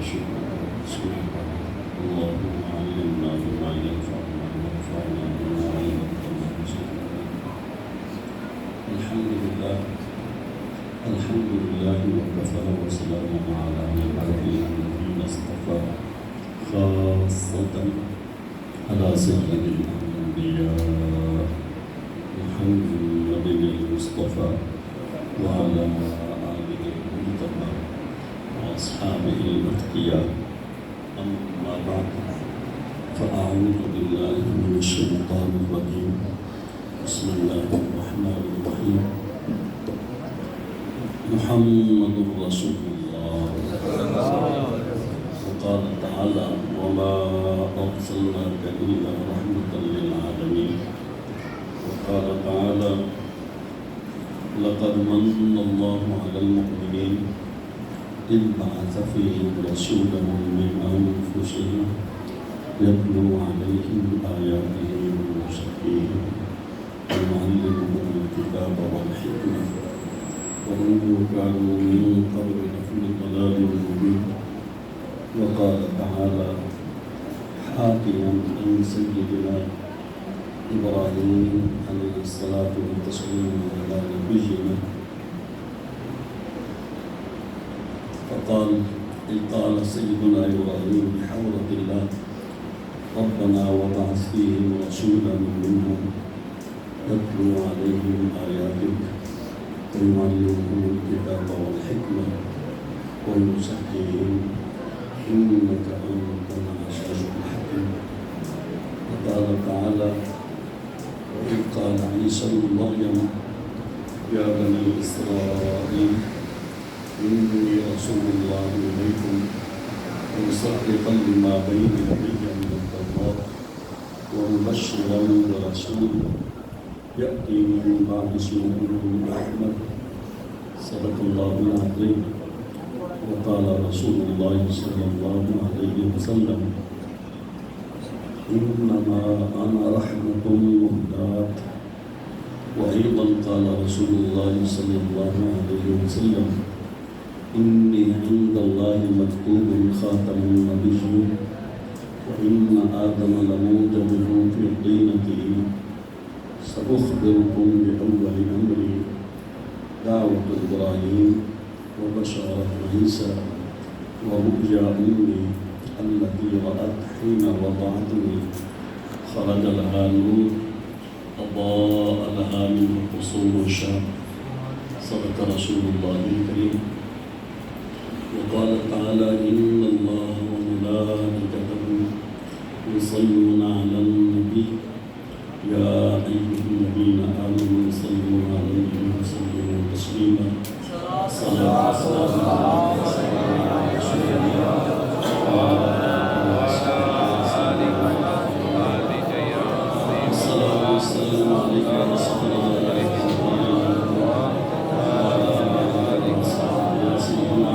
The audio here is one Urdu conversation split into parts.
شكرك وتسبيحك اللهم علمنا بما ينفعنا وانفعنا بما علمتنا وزدنا الحمد لله وكفى وسلام على عباده الذين اصطفى خاصة على سيد الأنبياء محمد المصطفى وعلى آله المنتقى وأصحابه الأتقياء أما بعد فأعوذ بالله من الشيطان الرجيم بسم الله الرحمن الرحيم محمد رسول الله وقال تعالى وما أرسلناك إلا رحمة للعالمين وقال تعالى لقد من الله على المؤمنين إذ بعث فيهم رسولا من أنفسهم يتلو عليهم آياته ويزكيهم ويعلمهم الكتاب والحكمة وإن كانوا من قبل لفي ضلال مبين وقال تعالى حاكيا عن سيدنا إبراهيم عليه الصلاة والتسليم على نبينا فقال إذ قال سيدنا إبراهيم بحضرة الله ربنا وابعث فيهم رسولا منهم يتلو عليهم آياتك ويعلمهم الكتاب والحكمة ويزكيهم إنك أنت العزيز الحكيم وقال تعالى وإذ قال عيسى ابن مريم يا بني إسرائيل إني رسول الله إليكم مصدقا لما بين يدي من التوراة ومبشرا برسول يأتي من بعد اسمه أحمد صدق الله العظيم وقال رسول الله صلى الله عليه وسلم إنما أنا رحمة مهداة وأيضا قال رسول الله صلى الله عليه وسلم إني عند الله مكتوب خاتم النبيين وإن آدم لموجبه في طينته سأخبركم بأول أمري دعوة إبراهيم وبشارة عيسى ورؤيا أمي التي رأت حين وضعتني خرج لها نور أضاء لها منه قصور الشام صدق رسول الله الكريم وقال تعالى إن الله وملائكته يصلون على النبي يا أيها الذين آمنوا صلوا عليه وسلموا تسليما صلاة والسلام على رسول الله وعلى آله وصحبه وسلم الصلاة والسلام عليك يا رسول الله وعلى آله وصحبه وسلم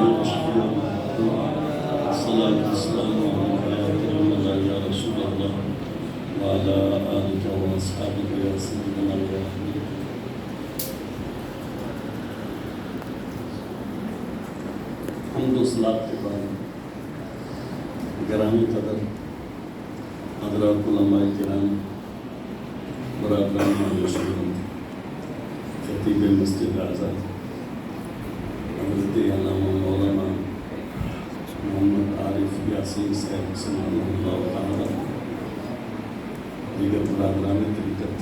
الصلاة والسلام عليك يا كريم الله يا رسول الله وعلى آلك وأصحابك يا سيدنا يا حبيبي حمد و صلاة کے بعد گرامی قدر حضرات علماء کرام برادران معززین خطیب مسجد اعظم حضرت علامہ مولانا محمد عارف یاسین صاحب سلام اللہ تعالی دیگر برادران طریقت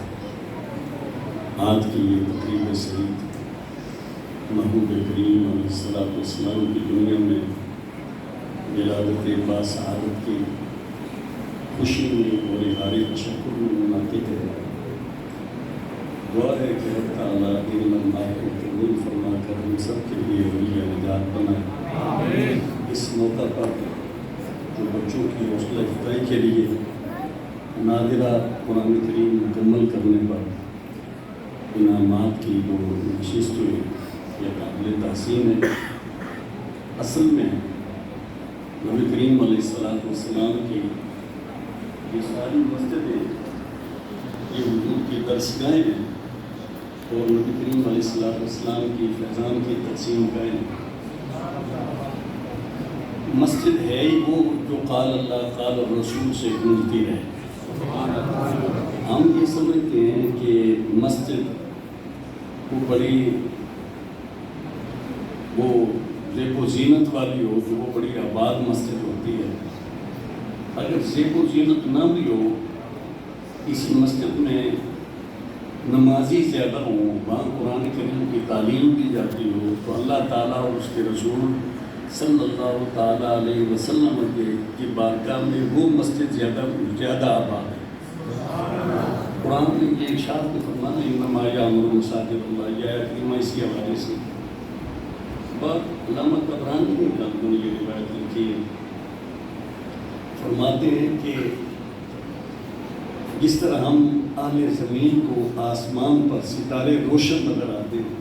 آج کی یہ تقریب سعید محبوب کریم علیہ السلام کی دنیا میں ولادت باسعادت کی خوشی میں اور اظہار تشکر میں منعقد ہے دعا ہے کہ اللہ تعالیٰ ان لمحات کو قبول فرما کر ہم سب کے لیے ولی نجات بنائے اس موقع پر جو بچوں کی حوصلہ افزائی کے لیے نادرہ قرآن کریم مکمل کرنے پر انعامات کی جو نشست ہوئی یہ قابل تحسین ہے اصل میں نبی کریم علیہ السلام کی یہ ساری مسجدیں یہ حضور کی درسگاہیں ہیں اور نبی کریم علیہ السلام کی فیضان کی تقسیم گاہیں مسجد ہے ہی وہ جو قال اللہ قال الرسول سے گونجتی رہے. ہم یہ سمجھتے ہیں کہ مسجد وہ بڑی وہ زیب و زینت والی ہو تو وہ بڑی آباد مسجد ہوتی ہے. اگر زیب و زینت نہ بھی ہو، اسی مسجد میں نمازی زیادہ ہوں، وہاں قرآن کریم کی تعلیم دی جاتی ہو، تو اللہ تعالیٰ اور اس کے رسول صلی اللہ تعالیٰ علیہ وسلم کی بارگاہ میں وہ مسجد زیادہ آباد ہے. قرآن نے یہ ارشاد کو فرمانا انما یعمر مساجد اللہ، یہ کریمہ اسی حوالے سے بات علامہ طبرانی نے یہ روایت لکھی ہے. فرماتے ہیں کہ جس طرح ہم اہل زمین کو آسمان پر ستارے روشن نظر آتے ہیں،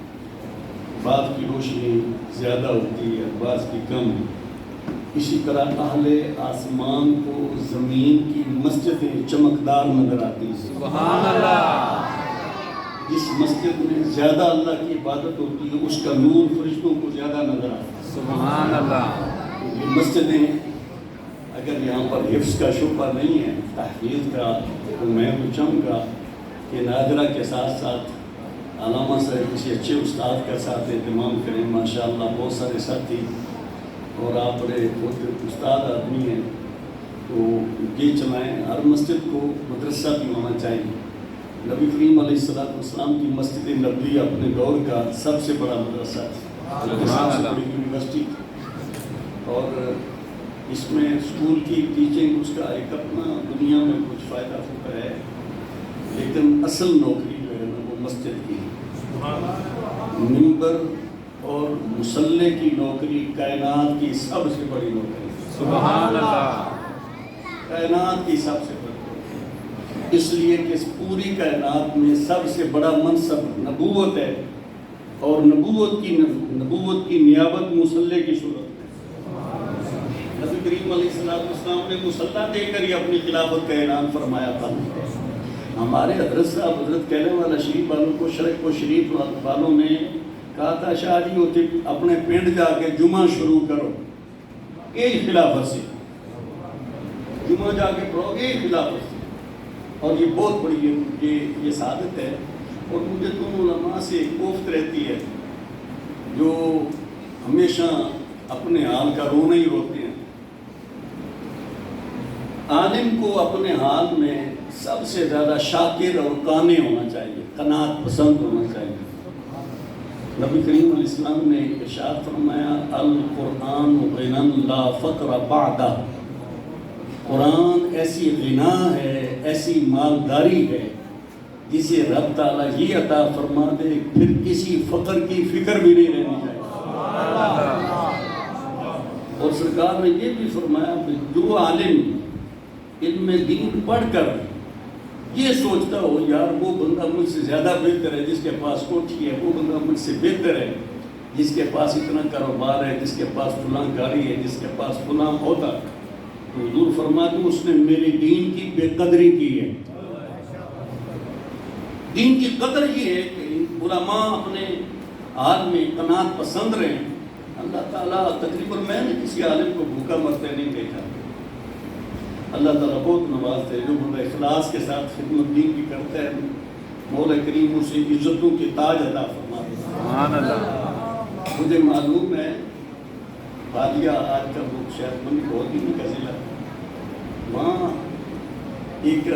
بعض کی روشنی زیادہ ہوتی ہے بعض کی کم، اسی طرح اہل آسمان کو زمین کی مسجدیں چمکدار نظر آتی ہیں. سبحان اللہ. جس مسجد میں زیادہ اللہ کی عبادت ہوتی ہے اس کا نور فرشتوں کو زیادہ نظر آتا ہے. سبحان اللہ. یہ مسجدیں اگر یہاں پر حفظ کا شعبہ نہیں ہے، تحفیظ کا، تو میں تو چاہوں گا کہ ناظرہ کے ساتھ ساتھ علامہ سے کسی اچھے استاد کا ساتھ اہتمام کریں. ماشاءاللہ بہت سارے ساتھی اور آپ بڑے بہت استاد آدمی ہیں، تو یہ چلائیں. ہر مسجد کو مدرسہ بھی ہونا چاہیے. نبی کریم علیہ السلام کی مسجد نبوی اپنے دور کا سب سے بڑا مدرسہ تھی، سب سے بڑی یونیورسٹی تھی، اور اس میں اسکول کی ٹیچنگ اس کا ایک اپنا دنیا میں کچھ فائدہ ہوتا ہے، لیکن اصل نوکری جو ہے نا وہ مسجد کی ہے. ممبر اور مصلی کی نوکری کائنات کی سب سے بڑی نوکری. سبحان اللہ. کائنات کی سب سے بڑی، اس لیے کہ اس پوری کائنات میں سب سے بڑا منصب نبوت ہے، اور نبوت کی نیابت مصلی کی صورت ہے. نبی کریم علیہ السلام نے مصلی دے کر ہی اپنی خلافت کا اعلان فرمایا تھا. ہمارے حضرت صاحب حضرت کہنے والا شریف والوں کو شرک و شریف والوں نے کہا تھا شاہ جی ہوتے اپنے پنڈ جا کے جمعہ شروع کرو، ایک خلافت سے جمعہ جا کے پڑھو، ایک خلافت سے. اور یہ بہت بڑی یہ سعادت ہے. اور مجھے تم علماء سے کوفت رہتی ہے جو ہمیشہ اپنے حال کا رونا ہی روتے ہیں. عالم کو اپنے حال میں سب سے زیادہ شاکر اور قانع ہونا چاہیے، قناعت پسند ہونا چاہیے. نبی کریم علیہ السلام نے ارشاد فرمایا القرآن غنی لا فقر بعدہ. قرآن ایسی غنا ہے، ایسی مالداری ہے جسے رب تعالیٰ یہ عطا فرما دے پھر کسی فقر کی فکر بھی نہیں رہنی چاہیے. اور سرکار نے یہ بھی فرمایا کہ جو عالم علم دین پڑھ کر یہ سوچتا ہو یار وہ بندہ مجھ سے زیادہ بہتر ہے جس کے پاس کوٹھی ہے، وہ بندہ مجھ سے بہتر ہے جس کے پاس اتنا کاروبار ہے، جس کے پاس فلاں گاڑی ہے، جس کے پاس فلاں ہوتا، تو حضور فرماتے ہیں اس نے میری دین کی بے قدری کی ہے. دین کی قدر یہ ہے کہ علماء اپنے حال میں قناعت پسند رہیں. اللہ تعالیٰ تقریباً میں نے کسی عالم کو بھوکا مرتے نہیں دیکھا. اللہ تعالیٰ بہت نوازتے ہیں. جو بندہ اخلاص کے ساتھ خدمت دین کی کرتا ہے مولا کریم اسے عزتوں کے تاج عطا فرماتے ہیں. سبحان اللہ. مجھے معلوم ہے حالیہ آج کا وہ شاید بندی بہت ہی کا ضلع، وہاں ایک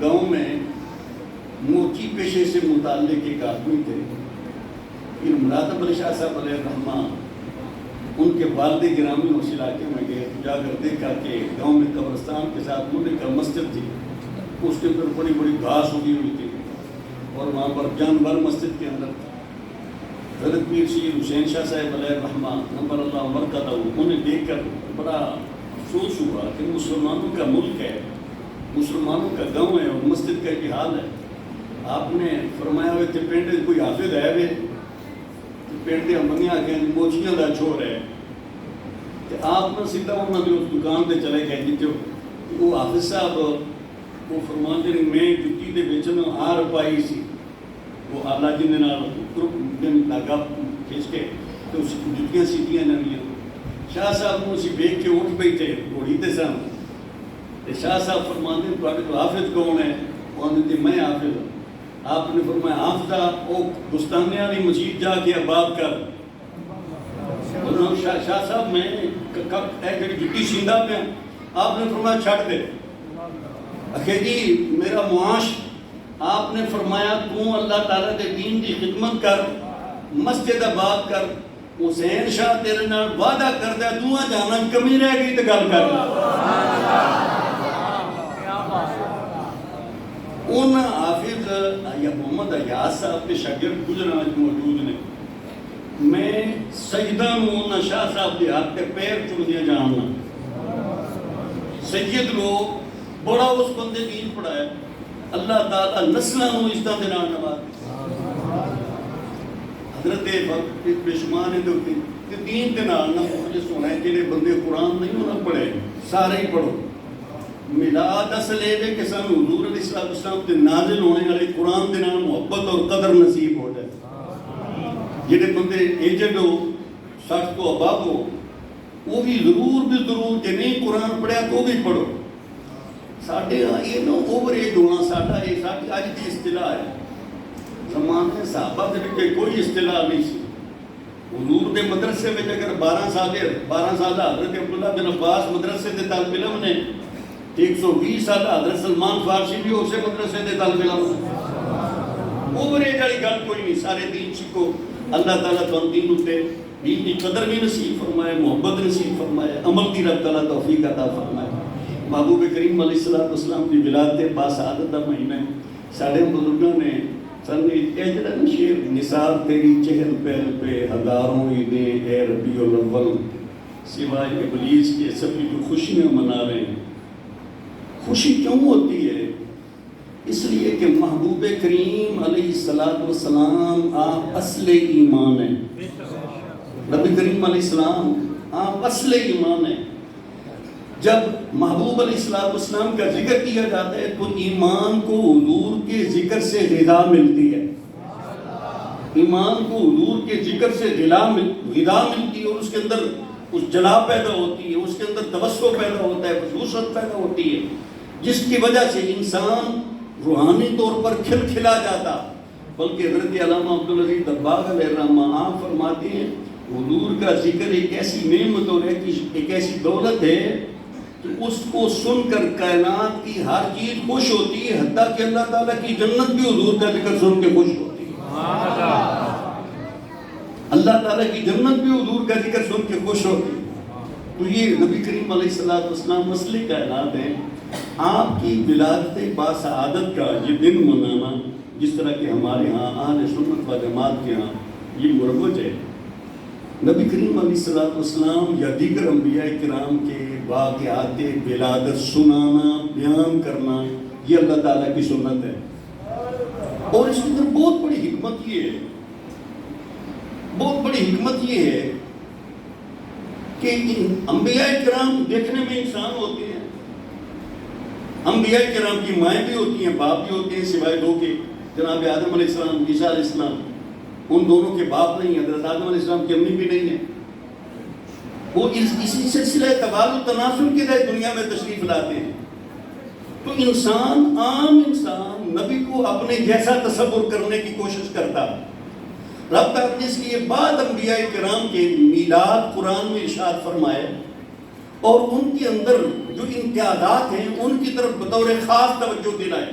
گاؤں میں موچی پیشے سے متعلق ایک آدمی تھے. پھر مراتب علی شاہ صاحب علیہ الرحمٰ ان کے والد گرامی اس علاقے میں گئے، جا کر دیکھا کہ گاؤں میں قبرستان کے ساتھ ملک کا مسجد تھی، اس کے اوپر بڑی بڑی گھاس اگی ہوئی تھی اور وہاں پر جانور مسجد کے اندر تھا. حضرت پیر سید حسین شاہ صاحب علیہ الرحمٰ نمبر اللہ مرکزہ انہیں دیکھ کر بڑا افسوس ہوا کہ مسلمانوں کا ملک ہے، مسلمانوں کا گاؤں ہے اور مسجد کا یہ حال ہے. آپ نے فرمایا ہوئے کہ پینڈ کوئی حافظ ہے وے پینڈ دیا منیا کہ موچیاں دا چھوڑ ہے، کہ آپ نے سیدھا انہوں نے اس دکان پہ چلے گئے جی وہ حافظ صاحب وہ فرمان دے میں جتی دے بیچنا ہار پائی سی وہ آلہ جن لگا کھینچ کے تو اس جتیاں سیدھیاں نہ شاہ صاحب کو اسی بیٹھ کے اٹھ بیٹھے گھوڑی تے سن تے شاہ صاحب فرماندے ہیں تواڈے تو حافظ کون ہے؟ وہ آندے میں حافظ ہوں۔ آپ نے فرمایا حافظہ او گستانے والی مسجد جا کے آباد کر۔ شاہ صاحب میں ایک جٹی سیندا پیا، آپ نے فرمایا چھٹ دے۔ اکھے جی میرا معاش، آپ نے فرمایا تو اللہ تعالیٰ دے دین دی خدمت کر، مسجد آباد کر، حسین شاہ تیرے نال وعدہ کردا دوہاں جانا کمی رہ گئی تے گل کر ان حافظ یا محمد ایاز صاحب کے شاگرد گجراں وچ موجود نے۔ میں سجدہ نوں شاہ صاحب دے ہاتھ تے پیر چومدیا جاننا۔ سید لوگ بڑا اس بندے دین پڑھایا، اللہ تعالیٰ نسلوں نوں عزتاں دے نال نواز۔ حضرت بے شمار نے کہ دین دے نال نہ مجھے سونا ہے جڑے بندے قرآن نہیں انہاں پڑھے سارے ہی پڑھو۔ میلاد اصل ہے کہ سانوں حضور علیہ السلام تے نازل ہونے والے قرآن دے نال محبت اور قدر نصیب ہو جائے۔ جڑے بندے ایجڈ ہو 60 تو اباب ہو وہ بھی ضرور کہ نہیں قرآن پڑھیا تو بھی پڑھو۔ ساڈے یہ نو اوور ایج ہونا ساڈا یہ ساڈی اج دی اصطلاح ہے۔ زمانے صحابہ دے وچ کوئی اصطلاح نہیں سی۔ حضور دے مدرسے وچ اگر 12 سال حضرت عبداللہ بن عباس مدرسے دے طالب علم نے، 120 سال حضرت سلمان فارسی بھی اسے مدرسے دے طالب علم۔ اوور ایج والی گل کوئی نہیں، سارے دین سیکھو۔ اللہ تعالیٰ تو دین اتے دین کی قدر بھی نصیب فرمائے، محبت نصیب فرمائے، عمل کی رب تعالیٰ توفیق عطا فرمائے۔ محبوب کریم علیہ السلام کی ولادت باسعادت دا مہینہ ہے۔ ساڑھے بزرگوں نے جڑا شیر نثار تیری چہل پہل پہ ہزاروں عیدیں اے ربیع الاول، سوائے ابلیس کے سبھی کو خوشیاں منا رہے ہیں۔ خوشی کیوں ہوتی ہے؟ اس لیے کہ محبوب کریم علیہ السلام آپ اصل ایمان ہیں۔ نبی کریم علیہ السلام آپ اصل ایمان ہیں۔ جب محبوب علیہ السلام کا ذکر کیا جاتا ہے تو ایمان کو حضور کے ذکر سے غذا ملتی ہے۔ ایمان کو حضور کے ذکر سے غذا ملتی ہے اور اس کے اندر اس جلا پیدا ہوتی ہے، اس کے اندر توسع پیدا ہوتا ہے، خصوصیت پیدا ہوتی ہے، جس کی وجہ سے انسان روحانی طور پر کھل کھلا جاتا۔ بلکہ حضرت علامہ عبدالعزیز دباغ علیہ الرحمہ آپ فرماتے ہیں حضور کا ذکر ایک ایسی نعمت اور ایک ایسی دولت ہے کہ اس کو سن کر کائنات کی ہر چیز خوش ہوتی ہے، حتیٰ کہ اللہ تعالیٰ کی جنت بھی حضور کا ذکر سن کے خوش ہوتی ہے۔ اللہ تعالیٰ کی جنت بھی حضور کا ذکر سن کے خوش ہوتی ہے۔ تو یہ نبی کریم علیہ السلام مسئلے کائنات ہیں۔ آپ کی ولادت باسعادت کا یہ دن منانا جس طرح کہ ہمارے ہاں اہل سنت و جماعت کے ہاں یہ مروج ہے۔ نبی کریم علیہ السلام یا دیگر انبیاء کرام کے واقعات ولادت سنانا، بیان کرنا، یہ اللہ تعالیٰ کی سنت ہے۔ اور اس کے اندر بہت بڑی حکمت یہ ہے کہ انبیاء کرام دیکھنے میں انسان ہوتے ہیں، انبیاء کرام کی مائیں بھی ہوتی ہیں، باپ بھی ہوتے ہیں، سوائے دو کے، جناب آدم علیہ السلام، عیسیٰ علیہ السلام، ان دونوں کے باپ نہیں ہیں، حضرت آدم علیہ السلام کی امی بھی نہیں ہیں۔ وہ اسی سلسلہ تبادل و تناسل کے لیے دنیا میں تشریف لاتے ہیں۔ تو انسان، عام انسان نبی کو اپنے جیسا تصور کرنے کی کوشش کرتا۔ رب تعالیٰ نے اس لیے بعد انبیاء کرام کے میلاد قرآن میں ارشاد فرمائے اور ان کے اندر جو امتیازات ہیں ان کی طرف بطور خاص توجہ دلائے۔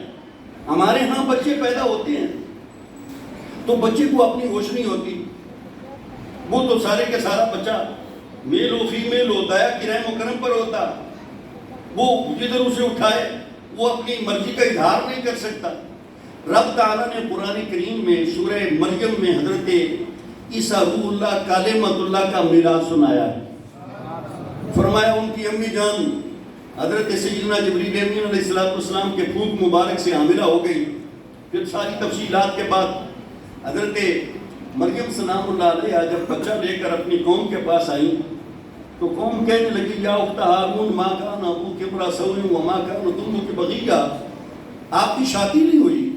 ہمارے ہاں بچے پیدا ہوتے ہیں تو بچے کو اپنی ہوش نہیں ہوتی، وہ تو سارے کے سارا بچہ میل و فیمیل ہوتا ہے، کرائے مکرم پر ہوتا، وہ جدھر اسے اٹھائے وہ اپنی مرضی کا اظہار نہیں کر سکتا۔ رب تعالیٰ نے قرآن کریم میں سورہ مریم میں حضرت عیسیٰ روح اللہ کلمۃ اللہ کا میلاد سنایا ہے۔ فرمایا ان کی امی جان حضرت سیدنا جبریل امین علیہ السلام کے پھوک مبارک سے حاملہ ہو گئی۔ پھر ساری تفصیلات کے بعد حضرت مریم سلام اللہ علیہ جب بچہ لے کر اپنی قوم کے پاس آئیں تو قوم کہنے لگی یا اخت ہارون ما کان ابوک امرأ سوء وما کانت امک بغیہ، آپ کی شادی نہیں ہوئی،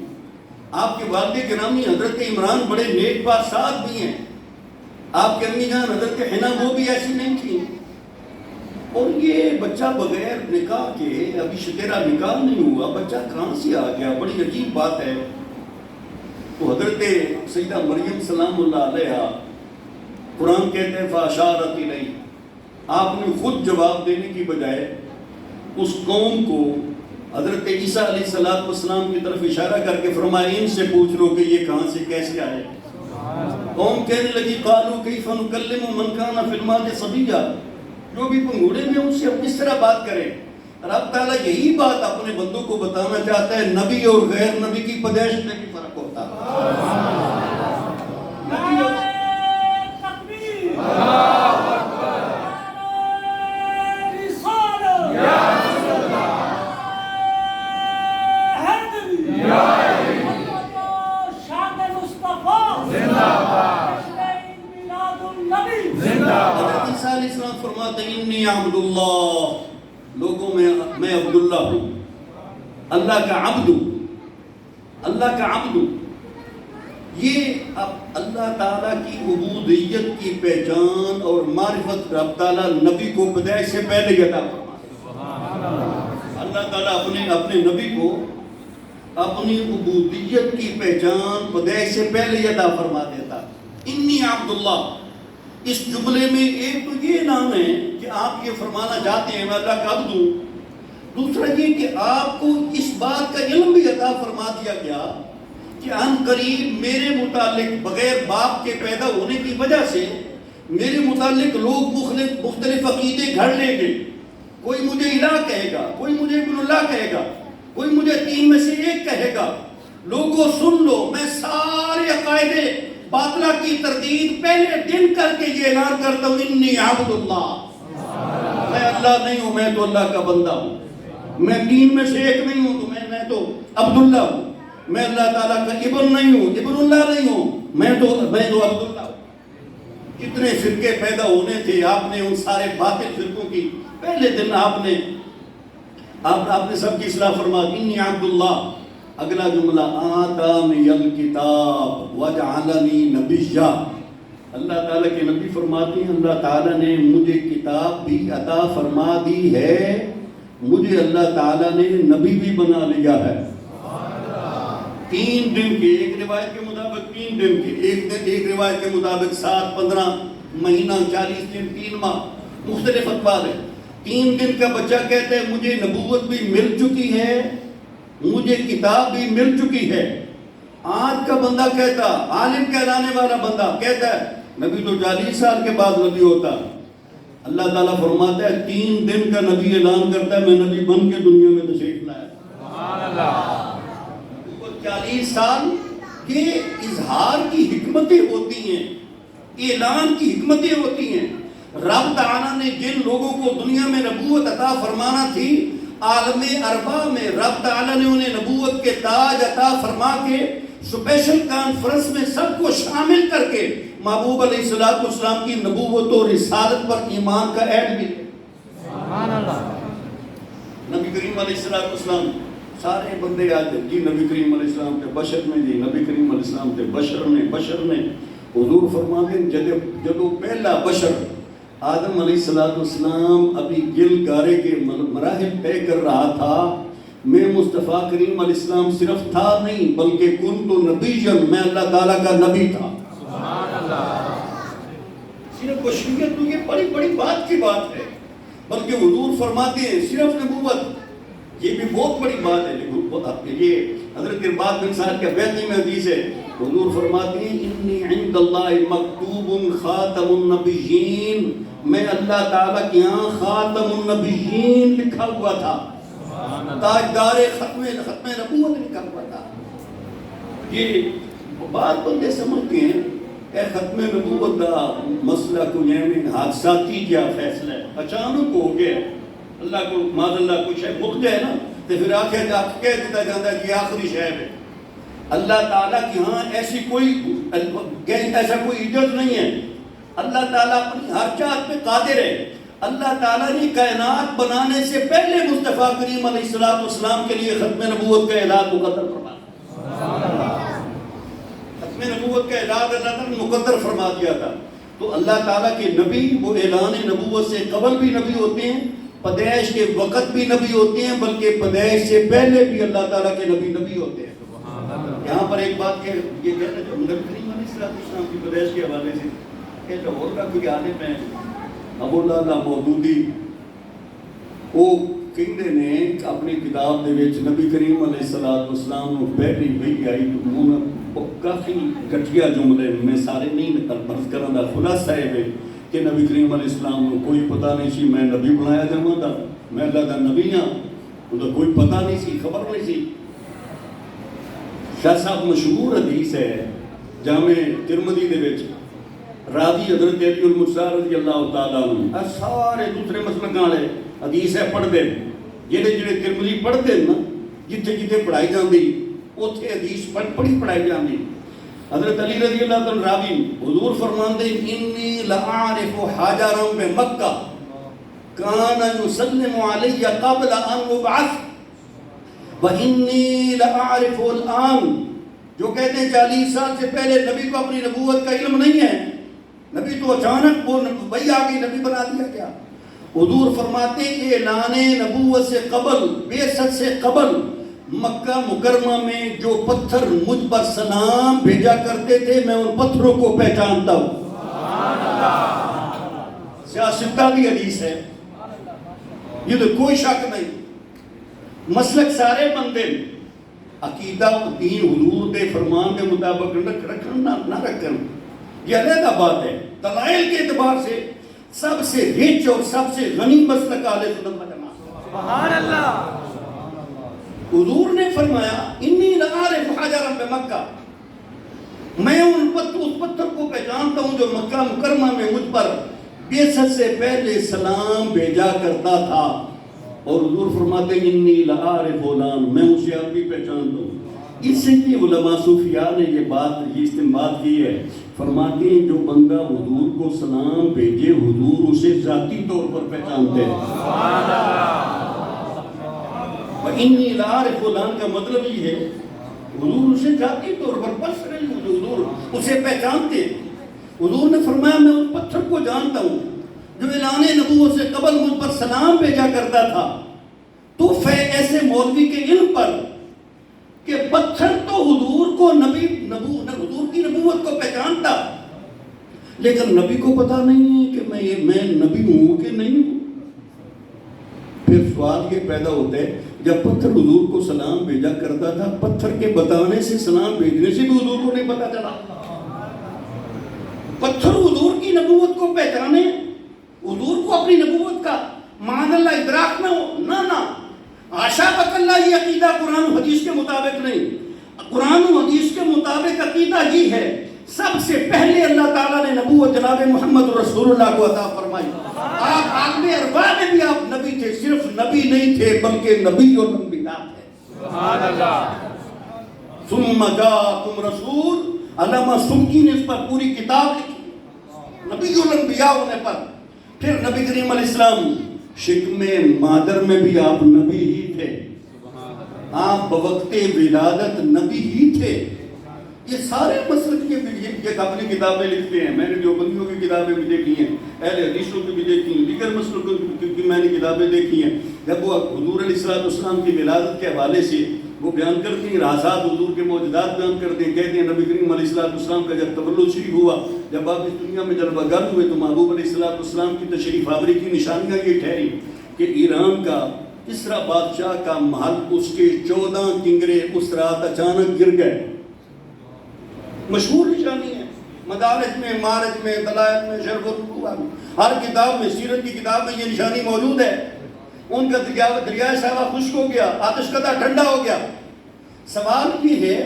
آپ کے والد گرامی حضرت عمران بڑے نیک پاک ساتھ بھی ہیں، آپ کے امی جان حضرت حنا وہ بھی ایسی نہیں تھی، اور یہ بچہ بغیر نکاح کے، ابھی تیرا نکاح نہیں ہوا، بچہ کہاں سے آ گیا؟ بڑی عجیب بات ہے۔ تو حضرت سیدہ مریم سلام اللہ علیہ، قرآن کہتے ہیں فاشارت الیہ، آپ نے خود جواب دینے کی بجائے اس قوم کو حضرت عیسیٰ علیہ السلام کی طرف اشارہ کر کے فرمایا ان سے پوچھ لو کہ یہ کہاں سے کیسے آئے۔ قوم کہنے لگی قالوا کیف نکلم من کان فی المہد صبیا، جو بھی پنگوڑے میں ان سے ہم کس طرح بات کریں؟ رب تعالیٰ یہی بات اپنے بندوں کو بتانا چاہتا ہے، نبی اور غیر نبی کی پیدائش میں بھی فرق ہوتا ہے۔ نبی اور حضرت عیسیٰ علیہ السلام فرماتے ہیں انی عبد اللہ، لوگوں میں عبداللہ ہوں، اللہ کا عبد ہوں، اللہ کا عبد ہوں۔ یہ اب اللہ تعالیٰ کی عبودیت کی پہچان اور معرفت رب تعالیٰ نبی کو پیدائش سے پہلے عطا فرماتے ہیں۔ اللہ تعالیٰ اپنے نبی کو اپنی عبودیت کی پہچان پیدائش سے پہلے عطا فرما دیتا۔ انی عبداللہ، اس جملے میں ایک تو یہ نام ہے کہ آپ یہ فرمانا چاہتے ہیں میں اللہ کا عبد ہوں، دوسرا یہ کہ آپ کو اس بات کا علم بھی عطا فرما دیا گیا کہ ان قریب میرے متعلق بغیر باپ کے پیدا ہونے کی وجہ سے میرے متعلق لوگ مختلف عقیدے گھڑ لیں گے، کوئی مجھے الہ کہے گا، کوئی مجھے ابن اللہ کہے گا، کوئی مجھے تین میں سے ایک کہے گا۔ لوگوں سن لو، میں سارے عقائدے باطلہ کی تردید پہلے دن کر کے یہ اعلان کرتا ہوں انی عبد اللہ، میں اللہ نہیں ہوں، میں تو اللہ کا بندہ ہوں، میں تین میں سے ایک نہیں ہوں، تو میں تو عبداللہ ہوں، میں اللہ تعالیٰ کا ابن نہیں ہوں، ابن اللہ نہیں ہوں، میں تو عبداللہ ہوں۔ کتنے فرقے پیدا ہونے تھے، آپ نے ان سارے باطل فرقوں کی پہلے دن آپ نے سب کی اصلاح فرما دی انی عبداللہ۔ اگلا جملہ آتانی الکتاب وجعلنی نبیا، اللہ تعالیٰ کے نبی فرماتے ہیں اللہ تعالیٰ نے مجھے کتاب بھی عطا فرما دی ہے، مجھے اللہ تعالیٰ نے نبی بھی بنا لیا ہے۔ 3 دن کے، ایک روایت کے مطابق 3 دن کے، ایک روایت کے مطابق 7 15 مہینہ 40 دن 3 ماہ، مختلف اقوال ہیں۔ 3 دن کا بچہ کہتا ہے مجھے نبوت بھی مل چکی ہے، مجھے کتاب بھی مل چکی ہے۔ آج کا بندہ کہتا، عالم کہلانے والا بندہ کہتا ہے نبی تو 40 سال کے بعد نبی ہوتا۔ اللہ تعالیٰ فرماتا ہے 3 دن کا نبی اعلان کرتا ہے میں نبی بن کے دنیا میں تشریف لایا۔ سبحان اللہ۔ 40 سال کے اظہار کی حکمتیں ہوتی ہیں، اعلان کی حکمتیں ہوتی ہیں۔ رب تعالیٰ نے جن لوگوں کو دنیا میں نبوت عطا فرمانا تھی، عالم اربع میں رب تعالیٰ نے انہیں نبوت کے تاج عطا فرما کے اسپیشل کانفرنس میں سب کو شامل کر کے محبوب علیہ السلام کی نبوت و رسالت پر ایمان کا عہد بھی دیا۔ سبحان اللہ۔ نبی کریم علیہ السلام سارے بندے آتے جی نبی کریم علیہ السلام کے بشر میں، جی نبی کریم علیہ السلام کے بشر نے حضور فرماتے ہیں جب وہ پہلا بشر آدم علیہ السلام ابھی گل گارے کے مراحل طے کر رہا تھا، میں مصطفیٰ کریم علیہ السلام صرف تھا نہیں بلکہ کنت نبیًا، میں اللہ تعالیٰ کا نبی تھا۔ سبحان اللہ۔ صرف بشریت تو یہ بڑی بڑی بات کی بات ہے، بلکہ حضور فرماتے ہیں صرف نبوت یہ بھی بہت بڑی بات ہے۔ یہ حضرت ارباد بن سعد کے بیتی میں حدیث ہے، حضور فرماتے ہیں انی عند اللہ مکتوب خاتم النبیین، میں اللہ تعالیٰ کے یہاں خاتم النبیین لکھا ہوا تھا، تاجدار ختم نبوت لکھا ہوا تھا۔ یہ بات بندے سمجھتے ہیں اے ختم نبوت دا مسئلہ کو یعنی حادثاتی کیا فیصلہ ہے، اچانک ہو گیا، اللہ کو معاذ اللہ کچھ ہے مک جائے نا تو پھر آخر کہہ دیتا جاتا ہے کہ یہ آخری شہر ہے۔ اللہ تعالیٰ کی ہاں ایسا کوئی ایجاد نہیں ہے، اللہ تعالیٰ اپنی ہر چاہت پہ قادر ہے۔ اللہ تعالیٰ نے کائنات بنانے سے پہلے مصطفیٰ کریم علیہ السلام کے لیے ختم نبوت کا اعلان مقدر فرمایا۔ ختم نبوت کا اعلان اللہ تعالیٰ نے مقدر فرما دیا تھا۔ تو اللہ تعالیٰ کے نبی وہ اعلان نبوت سے قبل بھی نبی ہوتے ہیں، پیدائش کے وقت بھی نبی ہوتے ہیں، بلکہ پیدائش سے پہلے بھی اللہ تعالیٰ کے نبی ہوتے ہیں۔ یہاں پر ایک بات یہ کہنا جو نبی کریم علیہ السلام کی پیدائش کے حوالے سے کہ لاہور کا کوئی عالم ہے ابو اللہ مودودی، وہ کہندے نے اپنی کتاب دے وچ نبی کریم علیہ السلام نو پہلی وحی آئی تو انہوں کافی گھٹیا جملے میں سارے نہیں عرض کرن دا خلاصہ ہے کہ نبی کریم علیہ السلام نو کوئی پتہ نہیں سی میں نبی بنایا جاواں گا، میں اللہ دا نبی ہاں، انہوں کوئی پتہ نہیں سی، خبر نہیں سی۔ شاہ صاحب مشہور حدیث ہے جامع ترمذی دے وچ راوی حضرت علی المرسل رضی اللہ تعالیٰ عنہ سارے دوسرے مسلک والے حدیث ہے پڑھ دے جڑے ترمذی پڑھتے ہیں نا جتھے جتھے پڑھائی جاندی اوتھے حدیث پڑھائی جاندی۔ حضرت علی رضی اللہ تعالیٰ راوی حضور فرماندے انی لأعرف حجرا بمکہ کان یسلم علی قبل ان ابعث وَإِنِّي لَأَعْرِفُ الْآنَ، جو کہتے ہیں 40 سال سے پہلے نبی کو اپنی نبوت کا علم نہیں ہے، نبی تو اچانک وہ وحی آ گئی نبی بنا دیا کیا؟ حضور فرماتے ہیں اعلان نبوت سے قبل، بعثت سے قبل مکہ مکرمہ میں جو پتھر مجھ پر سلام بھیجا کرتے تھے میں ان پتھروں کو پہچانتا ہوں۔ سیاستہ بھی حدیث ہے، یہ تو کوئی شک نہیں۔ مسلک سارے بندے عقیدہ و دین حضور دے فرمان کے مطابق رکھن نہ رکھن یہ علیحدہ بات ہے۔ دلائل کے اعتبار سے سب سے رچ اور سب سے غنی مسلک اہل سنت و جماعت۔ سبحان اللہ۔ حضور نے فرمایا انی لأعرف حجرا بمکہ، میں اس پتھر کو پہچانتا ہوں جو مکہ مکرمہ میں مجھ پر بعثت سے پہلے سلام بھیجا کرتا تھا، اور حضور فرماتے ہیں انی لأعرف فلان، میں اسے اب بھی پہچانتا ہوں۔ اس سے کہ علماء صوفیاء نے یہ بات یہ استنباط کی ہے، فرماتے ہیں جو بندہ حضور کو سلام بھیجے حضور اسے ذاتی طور پر پہچانتے ہیں۔ انی لأعرف فلان کا مطلب یہ ہے حضور اسے ذاتی طور پر پرسنلی حضور اسے پہچانتے ہیں۔ حضور نے فرمایا میں اس پتھر کو جانتا ہوں جو اعلان نبوت سے قبل مجھ پر سلام بھیجا کرتا تھا۔ تو ایسے مولوی کے علم پر کہ پتھر تو حضور کو حضور کی نبوت کو پہچانتا، لیکن نبی کو پتا نہیں ہے کہ میں نبی ہوں کہ نہیں ہوں۔ پھر سوال یہ پیدا ہوتا ہے جب پتھر حضور کو سلام بھیجا کرتا تھا، پتھر کے بتانے سے سلام بھیجنے سے بھی حضور کو نہیں پتا چلا۔ پتھر حضور کی نبوت کو پہچانے، حضور کو اپنی نبوت کا معاذ اللہ ادراک نہ ہو، نہ آشا بک اللہ، یہ عقیدہ قرآن و حدیث کے مطابق نہیں۔ قرآن و حدیث کے مطابق عقیدہ یہ ہے سب سے پہلے اللہ تعالیٰ نے نبوت جناب محمد رسول اللہ کو عطا فرمائی۔ آپ عالم ارواح میں بھی آپ نبی تھے، صرف نبی نہیں تھے بلکہ نبی اور انبیاء تھے۔ سبحان اللہ۔ ثم جاءکم رسول، علامہ سبکی نے اس پر پوری کتاب لکھی نبی اور انبیاء ہونے پر۔ پھر نبی کریم علیہ السلام شکم مادر میں بھی آپ نبی ہی تھے، آپ بوقت ولادت نبی ہی تھے۔ یہ سارے مسلک یہ اپنی کتابیں لکھتے ہیں، میں نے دیوبندیوں کی کتابیں بھی دیکھی ہیں، اہل حدیثوں کی بھی دیکھی ہیں، دیگر مسلکوں کی میں نے کتابیں دیکھی ہیں۔ جب وہ حضور علیہ السلام کی ولادت کے حوالے سے وہ بیان کرتے ہیں، رازات حضور کے معجزات بیان کرتے ہیں، کہتے ہیں نبی کریم علیہ السلام کا جب تولد شریف ہوا، جب آپ اس دنیا میں جلوہ گر ہوئے تو محبوب علیہ السلام کی تشریف آوری کی نشانیاں یہ ٹھہری کہ ایران کا کسریٰ بادشاہ کا محل، اس کے 14 کنگرے اس رات اچانک گر گئے۔ مشہور نشانی ہے، مدارج میں، معارج میں، دلائل میں، شرف النبوہ میں، ہر کتاب میں، سیرت کی کتاب میں یہ نشانی موجود ہے۔ ان کا دریائے صحابہ خشک ہو گیا، آتش کدہ ٹھنڈا ہو گیا۔ سوال یہ ہے